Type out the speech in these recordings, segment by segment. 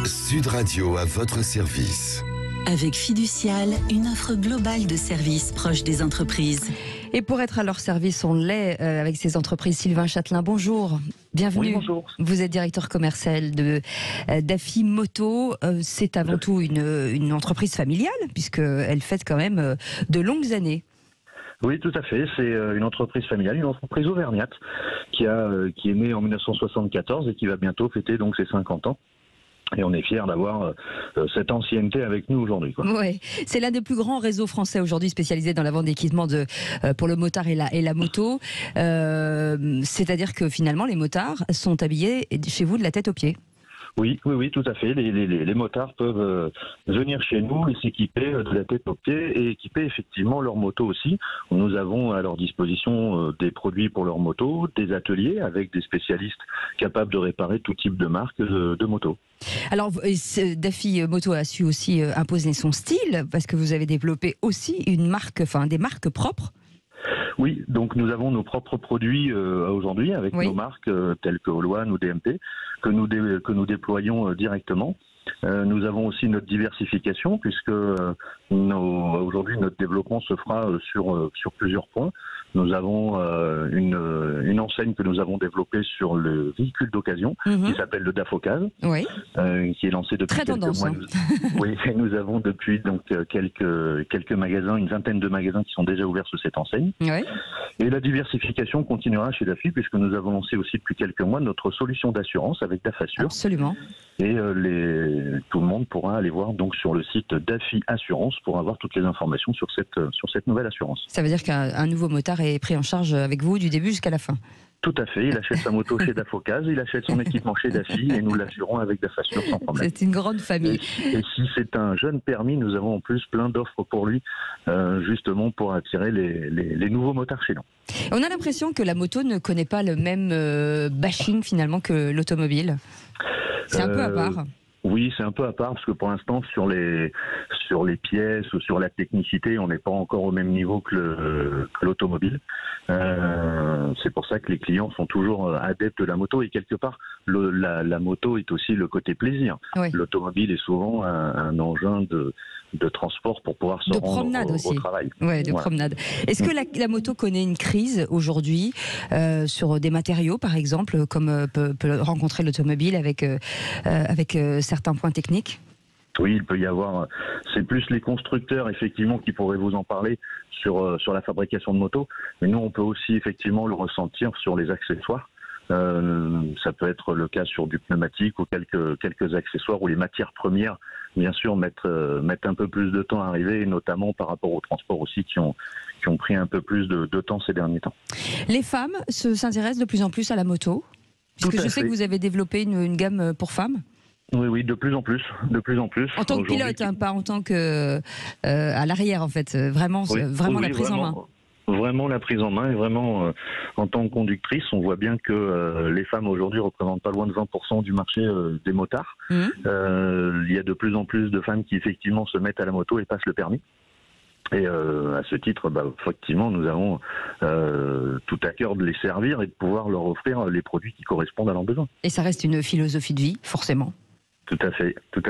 Sud Radio à votre service. Avec Fiducial, une offre globale de services proches des entreprises. Et pour être à leur service, on l'est avec ces entreprises. Sylvain Châtelain, bonjour. Bienvenue. Oui, bonjour. Vous êtes directeur commercial de DAFI Moto. C'est avant tout une entreprise familiale, puisqu'elle fête quand même de longues années. Oui, tout à fait. C'est une entreprise familiale, une entreprise auvergnate qui est née en 1974 et qui va bientôt fêter donc ses 50 ans. Et on est fiers d'avoir cette ancienneté avec nous aujourd'hui. Oui, c'est l'un des plus grands réseaux français aujourd'hui spécialisés dans la vente d'équipements pour le motard et la moto. C'est-à-dire que finalement, les motards sont habillés chez vous de la tête aux pieds. Oui, tout à fait. Les motards peuvent venir chez nous et s'équiper de la tête aux pieds et équiper effectivement leur moto aussi. Nous avons à leur disposition des produits pour leur moto, des ateliers avec des spécialistes capables de réparer tout type de marque de moto. Alors, DAFI Moto a su aussi imposer son style parce que vous avez développé aussi des marques propres. Oui, donc nous avons nos propres produits aujourd'hui avec nos marques telles que All-One ou DMP que nous déployons directement. Nous avons aussi notre diversification puisque aujourd'hui notre développement se fera sur plusieurs points. Nous avons une enseigne que nous avons développée sur le véhicule d'occasion qui s'appelle le DAF-Occasion, qui est lancé depuis quelques mois. Oui, et nous avons depuis donc quelques magasins, une vingtaine de magasins qui sont déjà ouverts sous cette enseigne. Oui. Et la diversification continuera chez DAFI puisque nous avons lancé aussi depuis quelques mois notre solution d'assurance avec DAF-Assure. Absolument. Et tout le monde pourra aller voir donc sur le site DAFI Assurance pour avoir toutes les informations sur cette nouvelle assurance. Ça veut dire qu'un nouveau motard est pris en charge avec vous du début jusqu'à la fin. Tout à fait, il achète sa moto chez DAF-Occasion, il achète son équipement chez DAFI et nous l'assurons avec DAF-Assure sans problème. C'est une grande famille. Et si c'est un jeune permis, nous avons en plus plein d'offres pour lui, justement pour attirer les nouveaux motards chez nous. On a l'impression que la moto ne connaît pas le même bashing finalement que l'automobile. C'est un peu à part. Oui, c'est un peu à part parce que pour l'instant sur les pièces ou sur la technicité, on n'est pas encore au même niveau que l'automobile. C'est pour ça que les clients sont toujours adeptes de la moto et quelque part la moto est aussi le côté plaisir. Oui. L'automobile est souvent un engin de transport pour pouvoir se rendre au travail. Oui, de promenade. Est-ce que la moto connaît une crise aujourd'hui sur des matériaux, par exemple, comme peut rencontrer l'automobile avec certains points techniques? Oui, il peut y avoir. C'est plus les constructeurs, effectivement, qui pourraient vous en parler sur la fabrication de motos. Mais nous, on peut aussi, effectivement, le ressentir sur les accessoires. Ça peut être le cas sur du pneumatique ou quelques accessoires où les matières premières, bien sûr, mettent un peu plus de temps à arriver, et notamment par rapport aux transports aussi qui ont pris un peu plus de temps ces derniers temps. Les femmes s'intéressent de plus en plus à la moto, puisque je sais que vous avez développé une gamme pour femmes. Oui, de plus en plus. En tant que pilote, pas en tant que à l'arrière, en fait. Vraiment la prise en main. Vraiment la prise en main et vraiment en tant que conductrice, on voit bien que les femmes aujourd'hui représentent pas loin de 20% du marché des motards. Il y a de plus en plus de femmes qui effectivement se mettent à la moto et passent le permis. Et à ce titre, effectivement, nous avons tout à cœur de les servir et de pouvoir leur offrir les produits qui correspondent à leurs besoins. Et ça reste une philosophie de vie, forcément. Tout à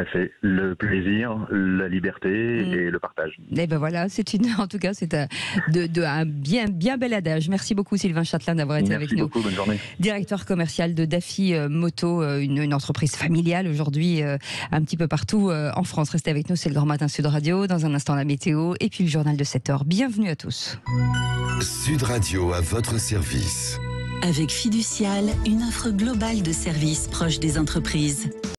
fait. Le plaisir, la liberté et le partage. Et ben voilà, en tout cas, c'est un bien bel adage. Merci beaucoup Sylvain Châtelain d'avoir été avec nous. Merci beaucoup, bonne journée. Directeur commercial de DAFI Moto, une entreprise familiale aujourd'hui un petit peu partout en France. Restez avec nous, c'est le Grand Matin Sud Radio. Dans un instant, la météo et puis le journal de 7h. Bienvenue à tous. Sud Radio à votre service. Avec Fiducial, une offre globale de services proches des entreprises.